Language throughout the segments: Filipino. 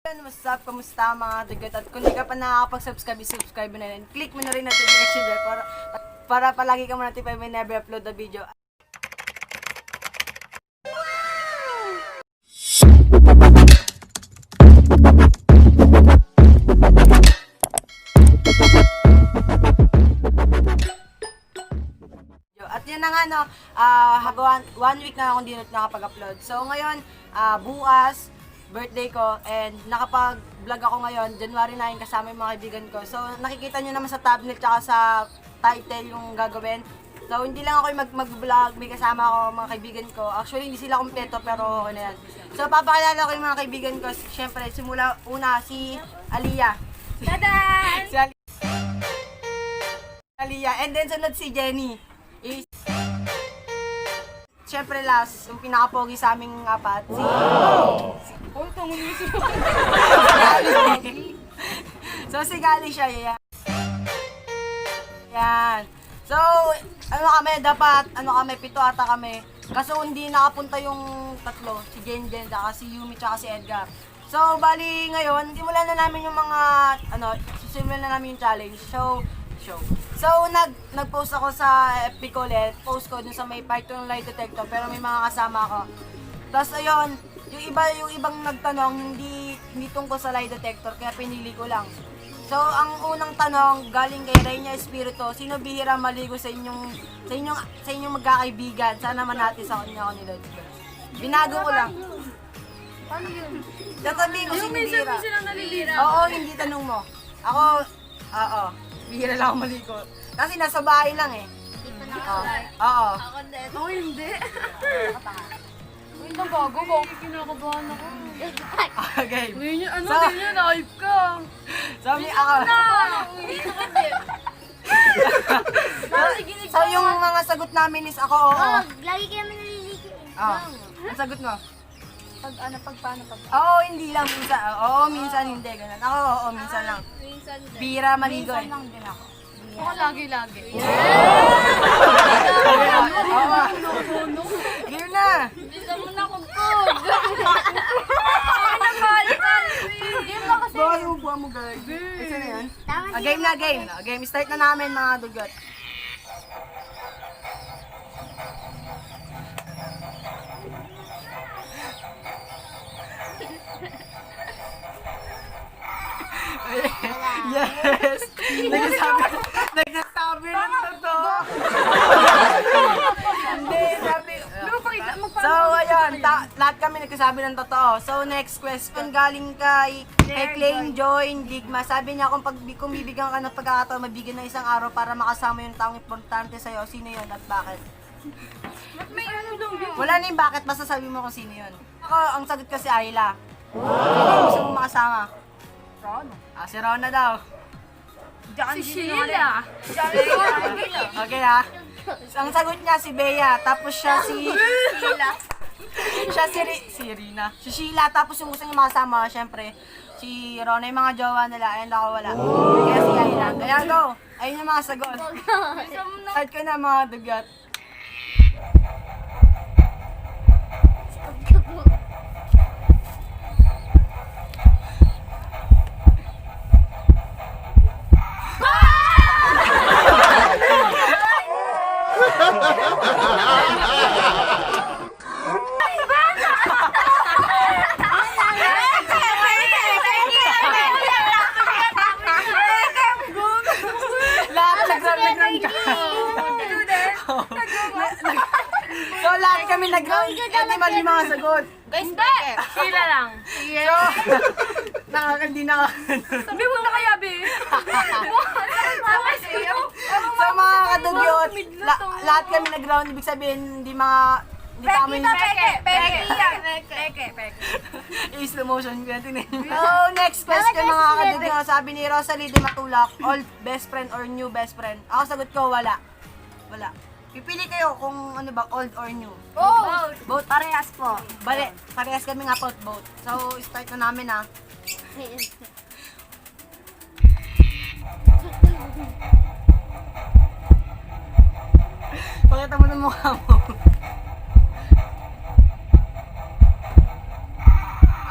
What's up? Kamusta mga dugot? At kung di ka pa nakakapag-subscribe, subscribe na rin. Click mo na rin natin yung action bell para palagi ka ma-notify when never upload the video. At yun na nga no, one week na akong di nakapag-upload. So ngayon, bukas, birthday ko, and nakapag-vlog ako ngayon, January 9, kasama yung mga kaibigan ko. So nakikita nyo naman sa thumbnail tsaka sa title yung gagawin. So hindi lang ako yung mag-vlog, may kasama ako mga kaibigan ko. Actually hindi sila kompleto pero okay na yan. So papakilala ko yung mga kaibigan ko. Siyempre simula una si Aliyah. Tadan! Si Aliyah. And then sunod si Jenny. Siyempre last, yung pinaka-pogi sa aming apat, si... Oh, tungulong siya. So, si Gali siya, yan. Yan. So, pito ata kami. Kaso hindi nakapunta yung tatlo, si Jen, saka si Yumi, saka si Edgar. So, bali ngayon, simulan na namin yung mga, simulan na namin yung challenge. So, nag-post ako sa FB ko ulit, post ko dun sa may part ng lie detector, pero may mga kasama ako. Tapos ayun, yung ibang nagtanong, hindi tungkol sa lie detector, kaya pinili ko lang. So, ang unang tanong, galing kay Reyna Espiritu, sino bihira maligo sa inyong magkakaibigan? Sana manati sa kanya ako ni Lord. Binago ko lang. Paano yun? Tatabihin ko, sino Minsan bihira? sila nalilira. Oo, hindi tanong mo. Ako, bihira lang ako maligo. Kasi nasa bahay lang eh. Oo. Ako din. Ako hindi. Uy, nabago ko. Kinakabahan ako. Okay. Uy, ano So- din yun? Live ka. Sabi ako. Uy, So yung mga sagot namin is ako, oo. Lagi kami naliligo. Oo. Ang sagot mo? pag paano? Oo, hindi lang minsan. Oo, minsan hindi. Ganun. Ako, oo, minsan lang. Minsan din. Bihira maligo eh. lang din ako. Ako lagi-lagi. Oo. Ganun na. Bisa mo na kugkog. Ako na mahal-mahal. Game na kasi. Bawal mo buha mo, guys. Isa na yan? Tama Game na, game. Game. Start na namin, mga dugot. Yes! Nagsasabi ng totoo! Hindi, sabi... So, ayun, lahat kami nagsasabi ng totoo. So, next question galing kay Klein Joy Digma. Sabi niya, kung bibigyan ka ng pagkakataon, mabigyan ng isang araw para makasama yung taong importante sa'yo, sino yun at bakit? May ano lang yun. Wala na yung bakit, basta sabi mo kung sino yun. Ako, ang sagot ko si Ayla. Wow! Gusto mo makasama? Rona. Si Rona daw. Si Sheila. Okay ha? Ang sagot niya si Bea, tapos siya si... si Rina. Si Sheila, tapos yung gusto niya makasama, syempre, si Rona yung mga jowa nila, ayun ako wala. Kaya si Ayla. Kaya go! Ayun yung mga sagot. Start ko na mga dugat. Lahat nag-round ka. So lahat kami nag-round. Hindi mali mga sagot. Guys, hindi. Sheila lang. So, nakakandi na. Sabi mo na kaya, be. So mga kadugyot, lahat kami nag-round. Ibig sabihin, hindi tama yung... Peke. I-slow motion ko natin eh. So, next question mga kadugyot. Sabi ni Rosalie de Matulak, old best friend or new best friend? Ako sagot ko, wala. Wala. Pipili kayo kung ano ba, old or new. Both. Both. Parehas po. Bale, parehas kami nga po, both. So, start na namin ha. Pakita mo ng mukha mo.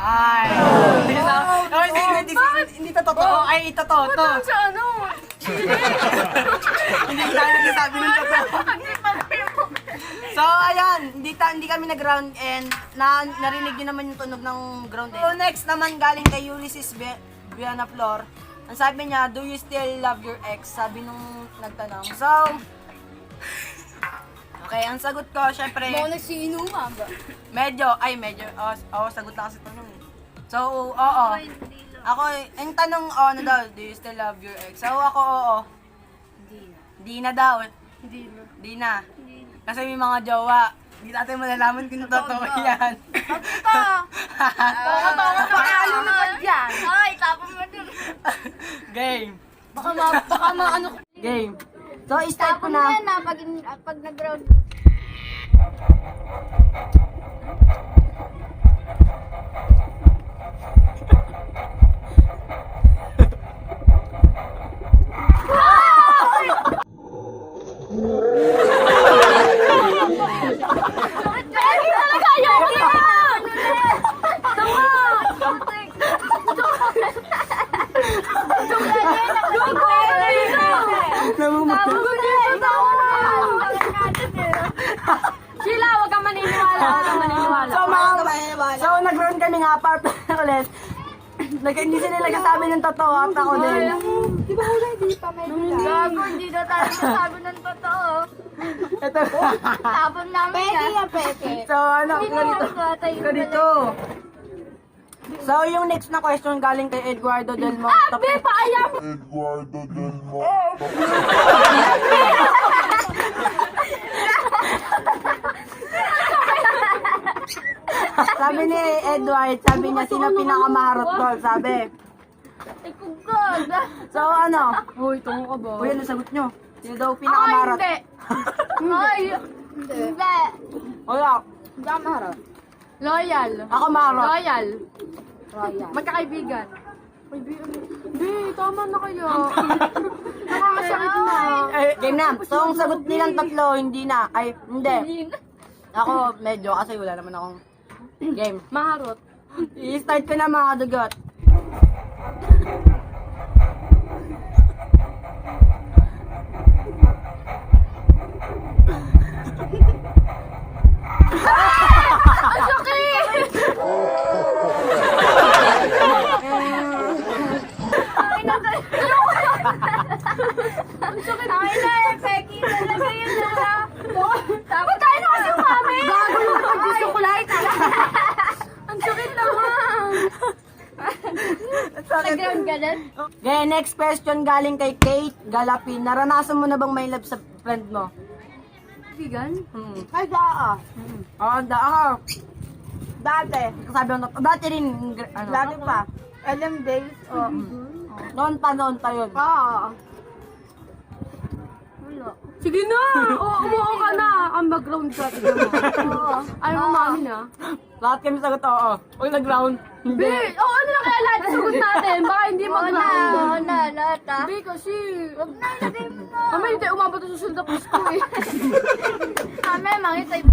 Ay! hindi to totoo. Ay, ito to. Sa ano? Hindi tayo nagsasabi ng totoo. So, ayan, hindi kami nag-ground and narinig nyo naman yung tunog ng ground. So, next naman galing kay Ulysses Vianaflor. Ang sabi niya, do you still love your ex? Sabi nung nagtanong. So, okay, ang sagot ko, syempre, nagsiinuman ba? medyo, sagot na kasi tanong eh. So, oo. Ako, yung tanong, ano daw, do you still love your ex? So, ako, oo. Di na daw. Di na. Kasi may mga jowa. Hindi natin malalaman kung totoo yan. Pakalo naman dyan. Ay, tapos mo dun. Game. Baka ano. Game. So, start ko na. Pag nag-ground. Sheila, wag kang maniniwala. So, nag-run kami nga part ulit. Hindi sila nagsasabi ng totoo at ako din. Gago, hindi na tayo masabi ng totoo. Ito. Tapon namin yan. So, ano, ganito. So, yung next na question galing kay Eduardo Del Monte. Eduardo Del Monte. Sabi ni Edward, sabi niya, sino pinakamaharot ko? Sabi. Ay, kugod. So, ano? Uy, tungo ka ba? Uy, ano sagot nyo? Sino daw pinakamaharot? Ay, hindi. Wala. Hindi ako maharap. Loyal. Ako maharot. Loyal. Magkakaibigan. Hindi, tama na kayo. Nakakasakit na. Game na. So, ang sagot nilang tatlo, hindi na. Ay, hindi. Ako, medyo, kasi wala naman akong game. Maharot. I-start ko na mga dugot. Ay na, Becky talaga yun na. Tapos tayo na kasi umami. Bago yung pag-gusto ko lahat. Ang sakit naman. Nag-ground ka din? Okay, next question galing kay Kate Galapin. Naranasan mo na bang may love sa friend mo? Kaibigan? Ay, daa. Oo, daa. Dati. Sabi ko, dati rin. Ano? Dati pa. LM days. Noon pa yun. Sige na! Umuo ka na! Ang background ka. Ayaw mo mami na? Lahat kami sagot, oo. Huwag nag-ground. Be! Ano na kaya lahat sagot natin? Baka hindi mag-ground. Oo na, lahat ah. Be, kasi... Huwag na, ilagay mo na. Kami hindi umabot sa susunod na pusto eh. Kami, mangit ay...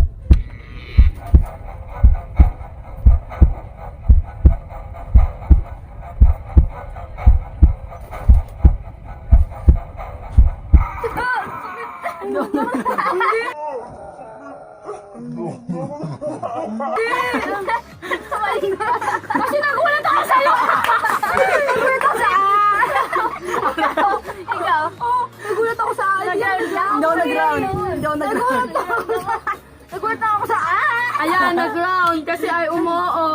Kasi nagulat ako sa'yo! Nagulat ako sa... Ikaw? Nagulat ako sa... Hindi ako nag-ground. Nagulat ako sa... Ayan, nag-ground kasi ay umuo.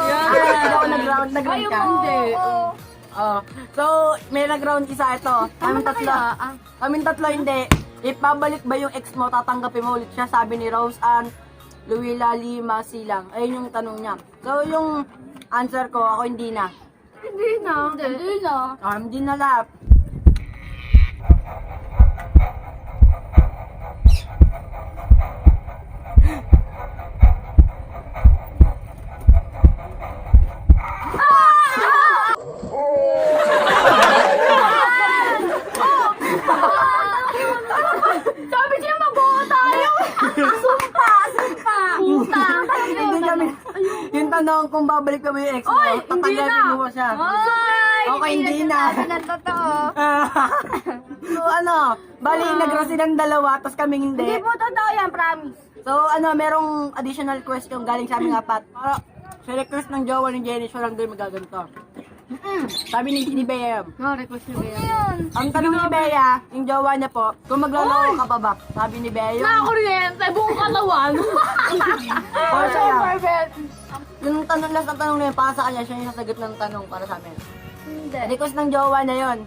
Hindi ako nag-ground. Nag-ground ka? Hindi. Oo. So, may nag-ground isa ito. Kaming tatlo. Kaming tatlo hindi. Ipabalik ba yung ex mo, tatanggapin mo ulit siya? Sabi ni Rose Ann Luwila Lima Silang. Ayun yung tanong niya. So, yung answer ko, ako hindi na. Hindi na. Hindi na. Hindi na lahat. Sabi siya mabuo tayo! Sumpa! Hindi kami. Yung tanong kung babalik ka ba yung ex mo, Oy, hindi tatanggapin na. mo ba siya? Ay! Okay, hindi na. Kasi ng totoo. So ano, bali nag-rose ng dalawa, tapos kaming hindi. Hindi po totoo yan, promise. So ano, merong additional question galing sa aming apat. Sa request ng jowa ni Jenny, siya lang din magaganto. Sabi ni Bea, No, request niyo Ano kaya. yun? ang tanong ni Bea, yung jowa niya po, kung magloloko ka pa ba? Sabi ni Bea, Na kuryente, buong katawan. para sa'yo. Perfect. Yung tanong, last na tanong na yun, para sa kanya, siya yung nasagot ng tanong para sa amin. Hindi. Request ng jowa niya yun.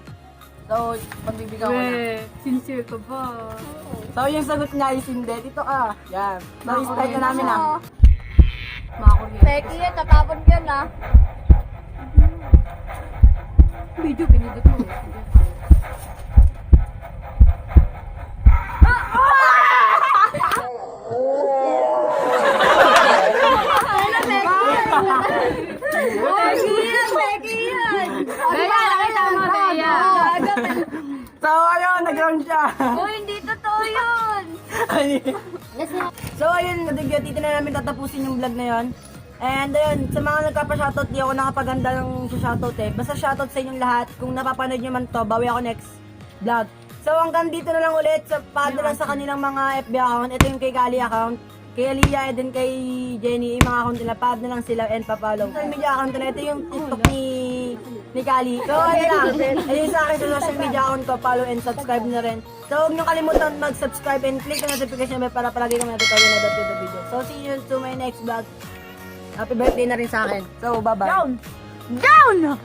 So, pagbibigyan ko na. We, sincere ka ba? So, yung sagot niya is hindi. Dito ka. Yan. So, start na namin ah. Mga kuryente. Peki yan, tatapon ko yun ah. Video, pinindot mo. Peki yan! Bea, nakita mo, Bea. So, ayun, nag-round siya. Oh, hindi totoo yun! So, ayun, dito na namin tatapusin yung vlog na yon. And ayun, sa mga nagkapa-shoutout, di ako nakapaganda ng shoutout eh. Basta shoutout sa inyong lahat. Kung napapanood nyo man to, bawi ako next vlog. So, hanggang dito na lang ulit sa padala sa kanilang mga FB account. Ito yung kay Kali account. Kay Aliyah, and then kay Jenny, yung mga account nila, pad na lang sila and papalaw. Social media account nila, ito yung TikTok ni Kali. So, ayun lang. Ayun sa akin sa social media account ko, follow and subscribe na rin. So, huwag nyo kalimutan mag-subscribe and click the notification bell para palagi kami natutawin na upload the video. So, see you to my next vlog. Happy birthday na rin sa akin. So, bye-bye. Down!